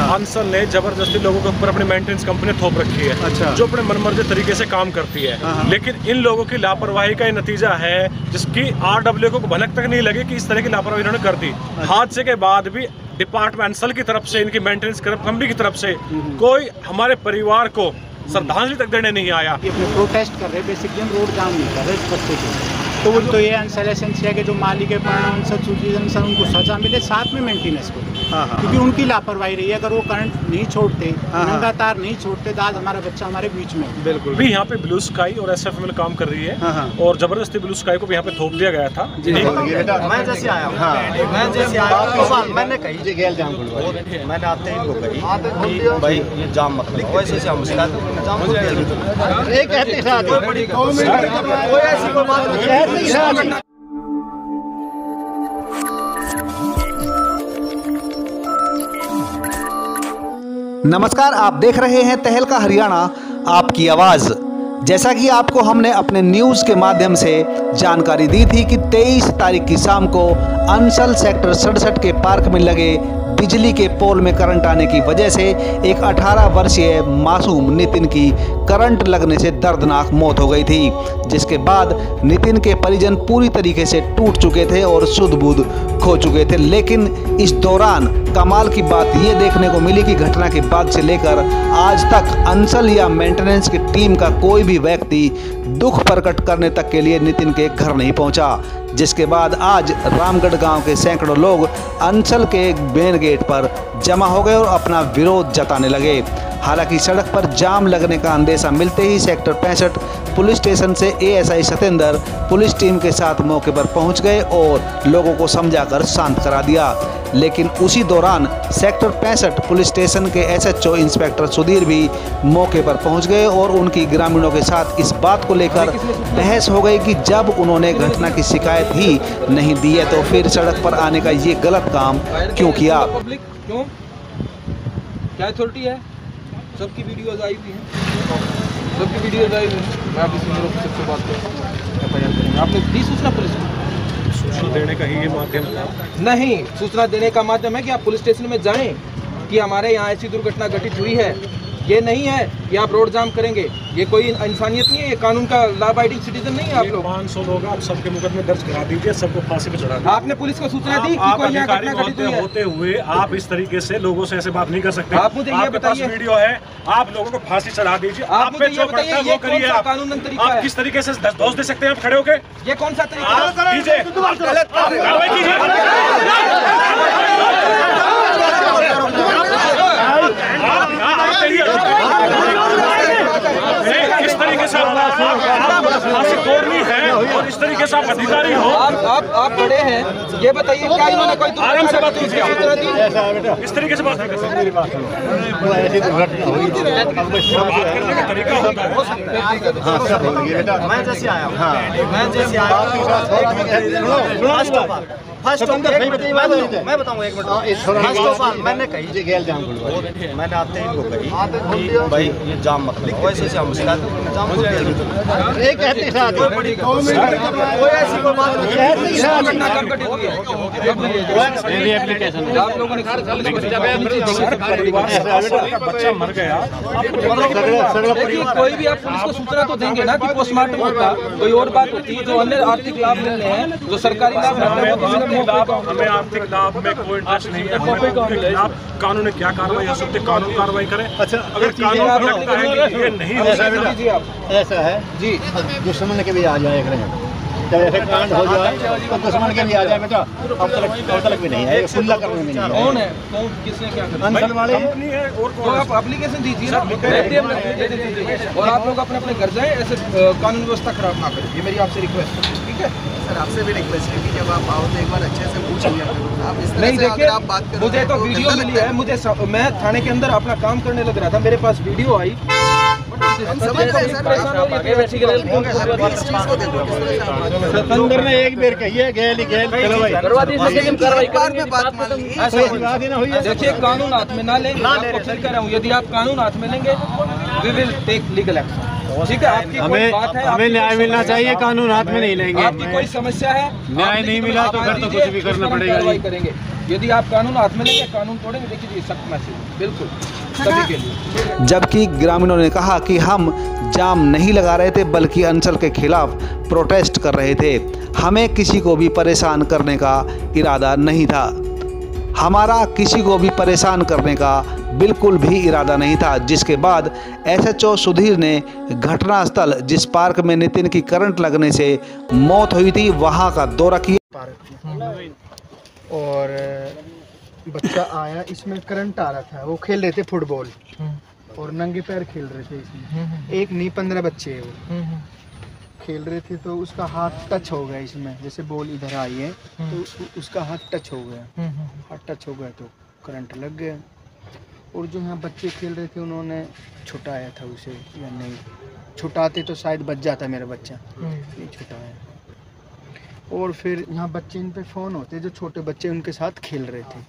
अंसल ने जबरदस्ती लोगों के ऊपर अपनी मेंटेनेंस कंपनी थोप रखी है। अच्छा। जो अपने मनमर्जी तरीके से काम करती है। लेकिन इन लोगों की लापरवाही का नतीजा है जिसकी RWA को भनक तक नहीं लगी कि इस तरह की लापरवाही इन्होंने कर दी। हादसे के बाद भी डिपार्टमेंट अंसल की तरफ से, इनकी मेंटेनेंस कंपनी की तरफ से कोई हमारे परिवार को श्रद्धांजलि तक देने नहीं आया। अपने प्रोटेस्ट कर रहे, बेसिकली हम रोड जाम नहीं कर रहे इस बच्चे के। तो ये अंसल एसेंसिया के जो मालिक है अंसल उनको सजा मिले, साथ में मेंटेनेंस को, क्योंकि उनकी लापरवाही रही है। अगर वो करंट नहीं छोड़ते, नंगा तार नहीं छोड़ते तो आज हमारा बच्चा हमारे बीच में। बिल्कुल भी यहाँ पे ब्लू स्काई और SFML काम कर रही है और जबरदस्ती ब्लू स्काई को भी यहाँ पे थोप दिया गया था। मैं जैसे आया मैंने कही मैंने आते ही कही भाई ये जाम मत करो, वैसे से हम नमस्कार, आप देख रहे हैं तहलका हरियाणा, आपकी आवाज़। जैसा कि आपको हमने अपने न्यूज़ के माध्यम से जानकारी दी थी कि 23 तारीख की शाम को अंसल सेक्टर 67 के पार्क में लगे बिजली के पोल में करंट आने की वजह से एक 18 वर्षीय मासूम नितिन की करंट लगने से दर्दनाक मौत हो गई थी, जिसके बाद नितिन के परिजन पूरी तरीके से टूट चुके थे और सुध बुध खो चुके थे। लेकिन इस दौरान कमाल की बात ये देखने को मिली कि घटना के बाद से लेकर आज तक अंसल या मेंटेनेंस की टीम का कोई भी व्यक्ति दुख प्रकट करने तक के लिए नितिन के घर नहीं पहुंचा, जिसके बाद आज रामगढ़ गांव के सैकड़ों लोग अंसल के मेन गेट पर जमा हो गए और अपना विरोध जताने लगे। हालांकि सड़क पर जाम लगने का अंदेशा मिलते ही सेक्टर 65 पुलिस स्टेशन से ASI सतेंद्र पुलिस टीम के साथ मौके पर पहुंच गए और लोगों को समझाकर शांत करा दिया। लेकिन उसी दौरान सेक्टर 65 पुलिस स्टेशन के SHO इंस्पेक्टर सुधीर भी मौके पर पहुंच गए और उनकी ग्रामीणों के साथ इस बात को लेकर बहस हो गई कि जब उन्होंने घटना की शिकायत ही नहीं दी है तो फिर सड़क पर आने का ये गलत काम क्यों किया। क्यों? क्या अथॉरिटी है? सबकी वीडियोज आई हुई हैं, सबकी वीडियोज आई हुई हैं। मैं अभी सीनियर ऑफिसर से बात करूँ, आपने दी सूचना पुलिस को? सूचना देने का ही ये माध्यम था? नहीं, सूचना देने का माध्यम है कि आप पुलिस स्टेशन में जाएं कि हमारे यहाँ ऐसी दुर्घटना घटित हुई है। ये नहीं है कि आप रोड जाम करेंगे, ये कोई इंसानियत नहीं है, ये कानून का लॉ अबाइडिंग सिटीजन नहीं है। आप लोग 500 लोग आप सबके मुकदमे दर्ज करा दीजिए, सबको फांसी पे चढ़ा दीजिए। आपने पुलिस को सूचना दी कि कोई यहाँ घटना घटित हुई है? होते हुए आप इस तरीके से लोगों से ऐसे बात नहीं कर सकते। आप मुझे ये बताइए, वीडियो है, आप लोगों को फांसी चढ़ा दीजिए। आप मुझे ये बताइए, ये कौन सा कानूनन तरीका है? आप किस तरीके से दोष दे सकते हैं आप खड़े होके? ये कौन सा तरीका है? किस तरीके से फांसी तोड़नी है और इस तरीके से आप अधिकारी हो? आप बड़े हैं, ये बताइए क्या इन्होंने कोई आराम से बात कीजिए, इस तरीके से बात नहीं कर सकते। बात करने का तरीका होता है। मैं जैसे आया फर्स्ट ऑफ मैं बताऊँ एक मिनट। फर्स्ट ऑफ ऑल मैंने कही मैंने आते ही कही भाई ये जाम मत करो, वैसे से हम जाम बच्चा मर गया, कोई भी आप पुलिस को सूचना तो देंगे ना कि पोस्टमार्टम होता, कोई और बात होती है। जो अन्य आर्थिक लाभ मिल रहे हैं, जो सरकारी लाभ हमें आर्थिक लाभ में कोई इंटरेस्ट नहीं है। कानून ने क्या कार्रवाई हो सकती है, कानून कार्रवाई करें। अच्छा, अगर कानून लगता है कि ये नहीं हो सकता, ऐसा है जी, दुश्मन के भी आ जाए जब ऐसे कांड हो जाए तो दुश्मन के भी आ जाए बेटा। अब तक भी नहीं है, खुला करने में नहीं है। कौन है, कौन किसने क्या किया? अंसल वाले कंपनी है और तो आप एप्लीकेशन दीजिए ना, और आप लोग अपने अपने घर जाएं, ऐसे कानून व्यवस्था खराब ना करें। ये मेरी आपसे रिक्वेस्ट है, ठीक है सर? आपसे भी रिक्वेस्ट है कि जब आप आओ तो एक बार अच्छे से पूछ लिया करो। आप इस नहीं देखिए, मुझे तो वीडियो मिली है, मैं थाने के अंदर अपना काम करने लग रहा था, मेरे पास वीडियो आई। अंदर में एक बेर कहिए गेल देखिए, कानून हाथ में ना लें, आपको फिर कह रहा हूँ, यदि आप कानून हाथ में लेंगे we will take legal action. ठीक है, आपकी कोई बात है, हमें न्याय मिलना चाहिए, कानून हाथ में नहीं लेंगे। आपकी कोई समस्या है, न्याय नहीं मिला तो फिर तो कुछ भी करना पड़ेगा। कार्रवाई करेंगे। यदि आप कानून हाथ में लेंगे, कानून तोड़ेंगे, देखिए सख्त मैसेज बिल्कुल सभी के लिए। जबकि ग्रामीणों ने कहा कि हम जाम नहीं लगा रहे थे बल्कि अनशन के खिलाफ प्रोटेस्ट कर रहे थे। हमें किसी को भी परेशान करने का इरादा नहीं था। हमारा किसी को भी परेशान करने का बिल्कुल भी इरादा नहीं था। जिसके बाद SHO सुधीर ने घटनास्थल जिस पार्क में नितिन की करंट लगने से मौत हुई थी वहां का दौरा किया। और बच्चा आया, इसमें करंट आ रहा था, वो खेल रहे थे फुटबॉल और नंगे पैर खेल रहे थे इसमें। एक नहीं 15 बच्चे हैं वो खेल रहे थे, तो उसका हाथ टच हो गया इसमें, जैसे बॉल इधर आई है तो उसका हाथ टच हो गया, हाथ टच हो गया तो करंट लग गया। और जो यहाँ बच्चे खेल रहे थे उन्होंने छुटाया था उसे, या नहीं छुटाते तो शायद बच जाता मेरा बच्चा, नहीं छुटाया। और फिर यहाँ बच्चे, इन पे फ़ोन होते जो छोटे बच्चे उनके साथ खेल रहे थे।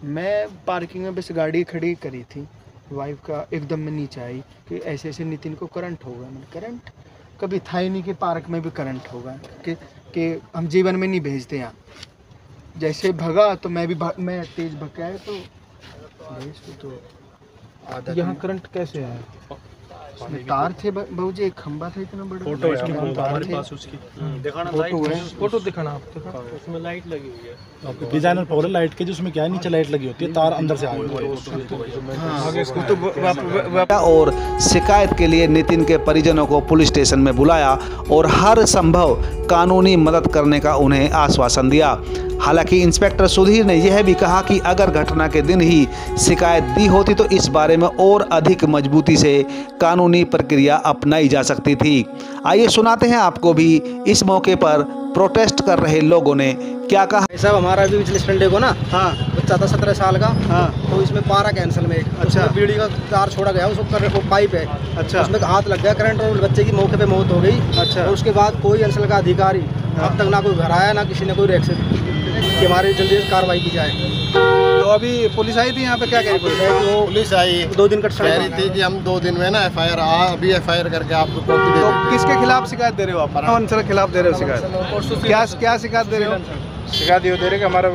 मैं पार्किंग में बस गाड़ी खड़ी करी थी, वाइफ का एकदम में नीचे आई कि ऐसे ऐसे नितिन को करंट हो गया। मैंने करंट कभी था ही नहीं कि पार्क में भी करंट होगा, कि हम जीवन में नहीं भेजते यहाँ। जैसे भगा तो मैं तेज भगा तो आधा। यहाँ करंट कैसे आया? उसमें तार थे बहू जी, एक खंबा था इतना बड़ा, फोटो है हमारे पास उसकी, दिखाना फोटो दिखाना आप। उसमें लाइट लगी हुई है, डिजाइनर पावर लाइट के, जिसमें क्या है नीचे लाइट लगी होती है, तार अंदर से आ गया। और शिकायत के लिए नितिन के परिजनों को पुलिस स्टेशन में बुलाया और हर संभव कानूनी मदद करने का उन्हें आश्वासन दिया। हालांकि इंस्पेक्टर सुधीर ने यह भी कहा कि अगर घटना के दिन ही शिकायत दी होती तो इस बारे में और अधिक मजबूती से कानूनी प्रक्रिया अपनाई जा सकती थी। आइए सुनाते हैं आपको भी इस मौके पर प्रोटेस्ट कर रहे लोगों ने क्या कहा। साहब हमारा अभी पिछले संडे को ना, हाँ, बच्चा था 17 साल का, हाँ, तो इसमें पारा कैंसल में, अच्छा, बीड़ी का तार छोड़ा गया, उसको पाइप है, अच्छा, उसमें हाथ लग गया करंट और बच्चे की मौके पे मौत हो गई। अच्छा, और उसके बाद कोई अंचल का अधिकारी अब तक ना कोई घर आया, ना किसी ने कोई रिएक्शन कि हमारी जल्दी कार्रवाई की जाए। तो अभी पुलिस आई थी यहाँ पे, क्या कह रही है? पुलिस आई 2 दिन का कह रही थी कि हम 2 दिन में ना FIR अभी FIR करके आपको कॉपी दे देंगे। किसके खिलाफ शिकायत दे रहे हो आप? अंचल के खिलाफ दे रहे हो शिकायत? क्या शिकायत दे रहे हो? शिकायत ये दे रहे कि हमारा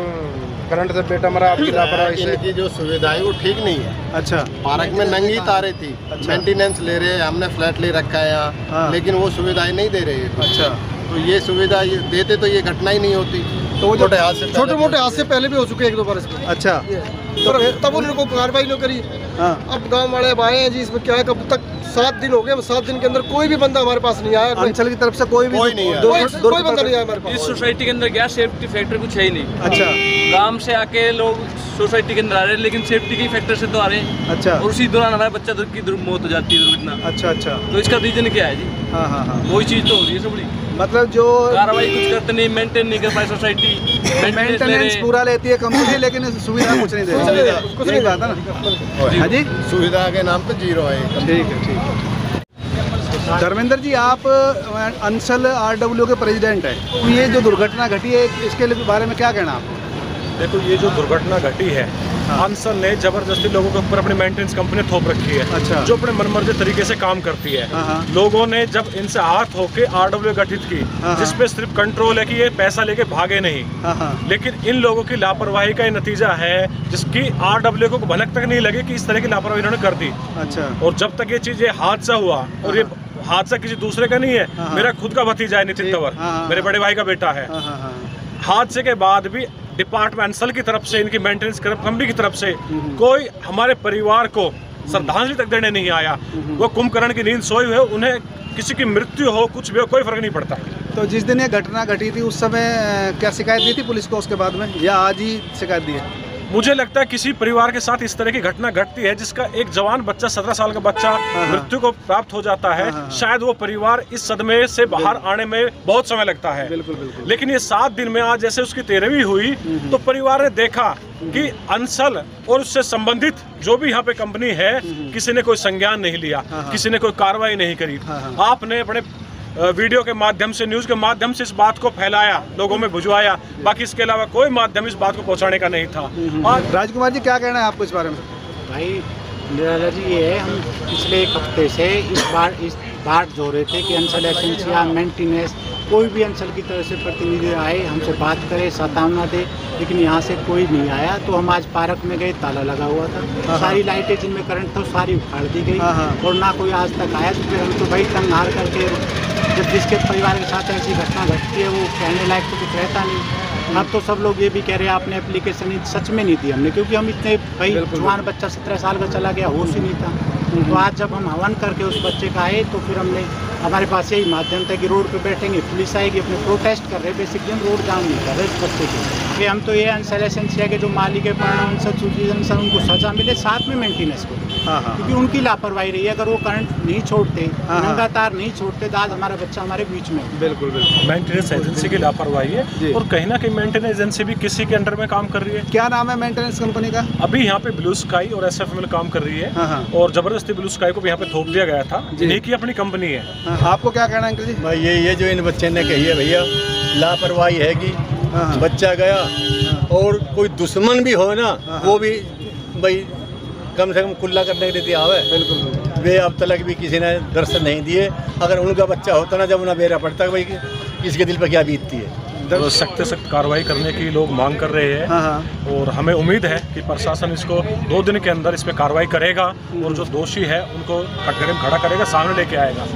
करंट से पेट हमारा आपकी लापरवाही से। इनकी जो सुविधा है वो ठीक नहीं है। अच्छा, पार्क में नंगी तारें थी, मेंटेनेंस ले रहे हैं, हमने फ्लैट ले रखा है यहाँ, लेकिन वो सुविधाएं नहीं दे रहे हैं। अच्छा, तो ये सुविधा देते तो ये घटना ही नहीं होती। तो वो छोटे मोटे हादसे पहले भी हो चुके 1-2 बार इसमें। अच्छा, तो तब उनको कार्रवाई नहीं करी। हाँ, अब गांव वाले अब आए हैं जी, इसमें क्या है, कब तक 7 दिन हो गए, 7 दिन के अंदर कोई भी बंदा हमारे पास नहीं आया। अंचल की तरफ से कोई नहीं आया, कोई बंदा नहीं आया हमारे पास। इस सोसाइटी के अंदर क्या सेफ्टी फैक्टर कुछ है ही नहीं। अच्छा, गांव से आके लोग सोसाइटी के अंदर आ रहे हैं, लेकिन सेफ्टी के फैक्टर से तो आ रहे हैं। अच्छा, और उसी दौरान हमारा बच्चा की मौत हो जाती है, दुर्घटना। अच्छा अच्छा, तो इसका रीजन क्या है जी? हाँ हाँ हाँ, वही चीज तो हो रही है सबड़ी, मतलब जो कार्रवाई कुछ करते नहीं, मेंटेन नहीं कर पाए सोसाइटी, मेंटेनेंस पूरा लेती है कंपनी, लेकिन सुविधा कुछ नहीं दे रही। कुछ नहीं बात है ना? हाँ जी, सुविधा के नाम पे 0 है। ठीक है, ठीक है। धर्मेंद्र जी, आप अंचल RW के प्रेसिडेंट हैं। ये जो दुर्घटना घटी है इसके बारे में क्या कहना आपको? देखो, ये जो दुर्घटना घटी है, अंचल ने जबरदस्ती लोगों के ऊपर अपनी मेंटेनेंस कंपनी थोप रखी है। अच्छा, जो अपने मनमर्जी तरीके से काम करती है। लोगों ने जब इनसे हाथ होके RW गठित की, जिसपे सिर्फ कंट्रोल है कि ये पैसा लेके भागे नहीं, लेकिन इन लोगों की लापरवाही का ये नतीजा है, जिसकी RW को भनक तक नहीं लगे कि इस तरह की लापरवाही इन्होंने कर दी। अच्छा, और जब तक ये चीज, ये हादसा हुआ, और ये हादसा किसी दूसरे का नहीं है, मेरा खुद का भतीजा है नितिन तंवर, मेरे बड़े भाई का बेटा है। हादसे के बाद भी डिपार्टमेंट अंचल की तरफ से, इनकी मेंटेनेंस कंपनी की तरफ से कोई हमारे परिवार को श्रद्धांजलि तक देने नहीं आया। वो कुंभकर्ण की नींद सोए हुए, उन्हें किसी की मृत्यु हो, कुछ भी हो, कोई फर्क नहीं पड़ता। तो जिस दिन ये घटना घटी थी उस समय क्या शिकायत दी थी पुलिस को उसके बाद में, या आज ही शिकायत दी है? मुझे लगता है किसी परिवार के साथ इस तरह की घटना घटती है, जिसका एक जवान बच्चा, 17 साल का बच्चा मृत्यु को प्राप्त हो जाता है, शायद वो परिवार इस सदमे से बाहर आने में बहुत समय लगता है। बिल्कुल बिल्कुल। लेकिन ये 7 दिन में आज जैसे उसकी 13वीं हुई, तो परिवार ने देखा कि अंचल और उससे संबंधित जो भी यहाँ पे कंपनी है, किसी ने कोई संज्ञान नहीं लिया, किसी ने कोई कार्रवाई नहीं करी। आपने अपने वीडियो के माध्यम से, न्यूज़ के माध्यम से इस बात को फैलाया, लोगों में भिजवाया, बाकी इसके अलावा कोई माध्यम इस बात को पहुंचाने का नहीं था। और राजकुमार जी, क्या कहना है आपको इस बारे में? भाई निराला जी ये है, हम पिछले एक हफ्ते से इस बात जो रहे थे कि अंचल एजेंसियाँ मेंटेनेंस कोई भी अंचल की तरफ से प्रतिनिधि आए हमसे बात करे सतावना दे, लेकिन यहाँ से कोई नहीं आया। तो हम आज पार्क में गए, ताला लगा हुआ था, सारी लाइटें जिनमें करंट था सारी उखाड़ दी गई और ना कोई आज तक आया। तो फिर हम तो भाई तंग हार करके, जब जिसके परिवार के साथ ऐसी घटना घटती है वो कहने लायक तो कुछ रहता नहीं। अब तो सब लोग ये भी कह रहे हैं आपने एप्लीकेशन सच में नहीं दी हमने, क्योंकि हम इतने भाई जवान बच्चा 17 साल का चला गया, होश ही नहीं था। तो आज जब हम हवन करके उस बच्चे का आए तो फिर हमने, हमारे पास यही माध्यम था कि रोड पे बैठेंगे, पुलिस आएगी, अपने प्रोटेस्ट कर रहे, बेसिकली हम रोड जाम नहीं कर रहे इस बच्चे के। हम तो ये अंचल एजेंसिया के जो मालिक है उनको सजा मिले, साथ में मेंटेनेंस को, क्योंकि उनकी लापरवाही रही है। अगर वो करंट नहीं छोड़ते, नंगा तार नहीं छोड़ते तो आज हमारा बच्चा हमारे बीच में। बिल्कुल बिल्कुल मेंटेनेंस एजेंसी की लापरवाही है और कहीं ना कहीं मेंटेनेंस एजेंसी भी किसी के अंडर में काम कर रही है। क्या नाम है मेंटेनेंस कंपनी का? अभी यहाँ पे ब्लू स्काई और SFML काम कर रही है और जबरदस्ती ब्लू स्काई को भी यहाँ पे थोप दिया गया था, जिन्हीं की अपनी कंपनी है। आपको क्या कहना है अंकल जी? भाई ये जो इन बच्चे ने कही है भैया, लापरवाही है कि बच्चा गया और कोई दुश्मन भी हो ना वो भी भाई कम से कम कुल्ला करने के लिए आवे। बिल्कुल वे अब तक भी किसी ने दर्शन नहीं दिए। अगर उनका बच्चा होता ना, जब उन्हें बेरा पड़ता भाई किसके दिल पर क्या बीतती है। तो सख्त से सख्त कार्रवाई करने की लोग मांग कर रहे हैं और हमें उम्मीद है कि प्रशासन इसको 2 दिन के अंदर इस पर कार्रवाई करेगा और जो दोषी है उनको कटघरे में खड़ा करेगा, सामने लेके आएगा,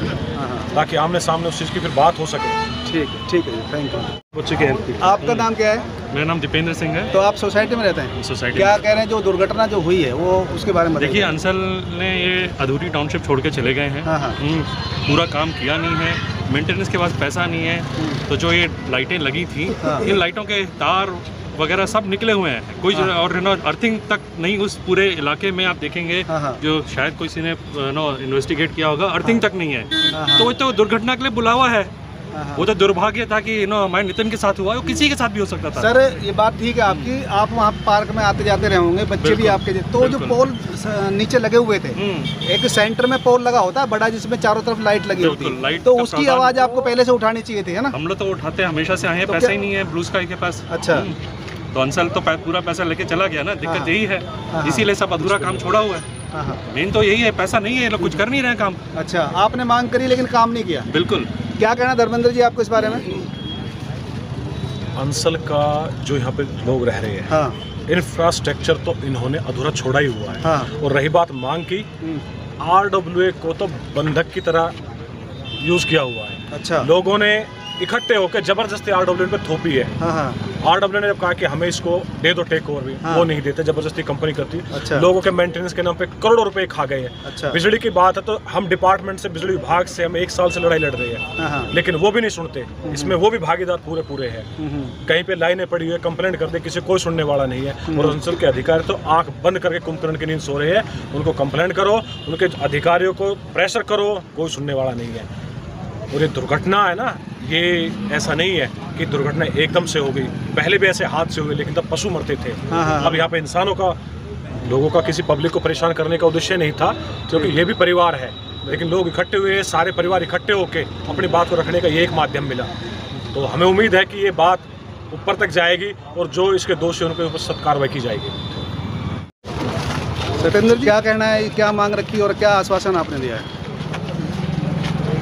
ताकि आमने सामने उस चीज़ की फिर बात हो सके। ठीक है, थैंक यू। बच्चे के हेल्प। आपका नाम क्या है? मेरा नाम दीपेंद्र सिंह है। तो आप सोसाइटी में रहते हैं? सोसाइटी। क्या कह रहे हैं जो दुर्घटना जो हुई है वो उसके बारे में देखिए, अंचल ने ये अधूरी टाउनशिप छोड़ के चले गए हैं। पूरा काम किया नहीं है, मेंटेनेंस के पास पैसा नहीं है। तो जो ये लाइटें लगी थी, इन लाइटों के तार वगैरह सब निकले हुए हैं, कोई और अर्थिंग तक नहीं उस पूरे इलाके में। आप देखेंगे जो शायद किसी ने इन्वेस्टिगेट किया होगा, अर्थिंग तक नहीं है। तो वो तो दुर्घटना के लिए बुलावा है, वो तो दुर्भाग्य था कि हमारे नितिन के साथ हुआ, वो किसी के साथ भी हो सकता था। सर ये बात ठीक है आपकी, आप वहाँ पार्क में आते जाते रहे होंगे, बच्चे भी आपके। तो जो पोल नीचे लगे हुए थे, एक सेंटर में पोल लगा होता है बड़ा, जिसमें चारों तरफ लाइट लगी होती है, तो उसकी आवाज आपको पहले से उठानी चाहिए थी, है ना? हम लोग तो उठाते हमेशा से आए हैं, पैसा ही नहीं है ब्लू स्काई के पास। अच्छा, तो अंचल तो पूरा पैसा लेके चला गया ना, दिक्कत यही है, इसीलिए सब अधूरा काम छोड़ा हुआ है। मेन तो यही है, पैसा नहीं है, लोग कुछ कर नहीं रहे काम। अच्छा, आपने मांग करी लेकिन काम नहीं किया। बिल्कुल। क्या कहना धर्मेंद्र जी आपको इस बारे में? अंचल का जो यहाँ पे लोग रह रहे हैं, इंफ्रास्ट्रक्चर तो इन्होंने अधूरा छोड़ा ही हुआ है। और रही बात मांग की, RWA को तो बंधक की तरह यूज किया हुआ है। अच्छा, लोगों ने इकट्ठे होकर जबरदस्ती RWA पे थोपी है। RWA ने जब कहा कि हमें इसको दे दो टेक ओवर भी, वो नहीं देते, जबरदस्ती कंपनी करती। अच्छा। लोगों के मेंटेनेंस के नाम पे करोड़ों रुपए खा गए हैं। अच्छा। बिजली की बात है तो हम डिपार्टमेंट से, बिजली विभाग से हम 1 साल से लड़ाई लड़ रहे हैं, लेकिन वो भी नहीं सुनते। इसमें वो भी भागीदार पूरे हैं। कहीं पे लाइनें पड़ी हुई है, कंप्लेंट करते, किसी कोई सुनने वाला नहीं है। और अंचल के अधिकारी तो आंख बंद करके कुंभकर्ण की नींद सो रहे हैं। उनको कंप्लेंट करो, उनके अधिकारियों को प्रेशर करो, कोई सुनने वाला नहीं है। और ये दुर्घटना है ना, ये ऐसा नहीं है कि दुर्घटना एकदम से हो गई, पहले भी ऐसे हादसे हुए, लेकिन तब पशु मरते थे। अब यहाँ पे इंसानों का, लोगों का, किसी पब्लिक को परेशान करने का उद्देश्य नहीं था, क्योंकि ये भी परिवार है। लेकिन लोग इकट्ठे हुए, सारे परिवार इकट्ठे होके अपनी बात को रखने का ये एक माध्यम मिला। तो हमें उम्मीद है कि ये बात ऊपर तक जाएगी और जो इसके दोषी उनके ऊपर सख्त कार्रवाई की जाएगी। सत्येंद्र जी क्या कहना है, क्या मांग रखी और क्या आश्वासन आपने दिया है?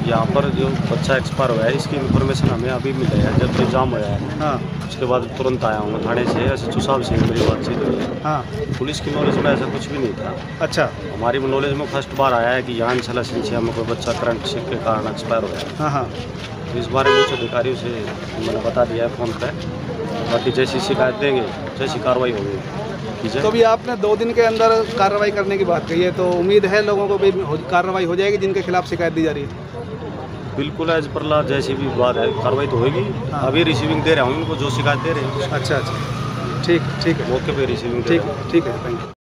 यहाँ पर जो बच्चा एक्सपायर हुआ है, इसकी इन्फॉर्मेशन हमें अभी मिली है, जब एग्जाम हुआ है। उसके बाद तुरंत आया हूँ थाने से, SHO साहब से मेरी बातचीत हुई है। पुलिस की नॉलेज में ऐसा कुछ भी नहीं था। अच्छा, हमारी नॉलेज में फर्स्ट बार आया है कि यहाँ अंचल एजेंसिया में कोई बच्चा करंट शिक के कारण एक्सपायर हो गया। तो इस बारे में उच्च अधिकारियों से मैंने बता दिया है फ़ोन पर, बाकी जैसी शिकायत देंगे जैसी कार्रवाई होगी। तो अभी आपने 2 दिन के अंदर कार्रवाई करने की बात कही है, तो उम्मीद है लोगों को भी कार्रवाई हो जाएगी जिनके खिलाफ शिकायत दी जा रही है? बिल्कुल, एज पर ला जैसी भी बात है कार्रवाई तो होगी। अभी रिसीविंग दे रहा हूँ उनको, जो शिकायत दे रहे हैं। अच्छा, ठीक है, मौके पे रिसीविंग। ठीक है, थैंक यू।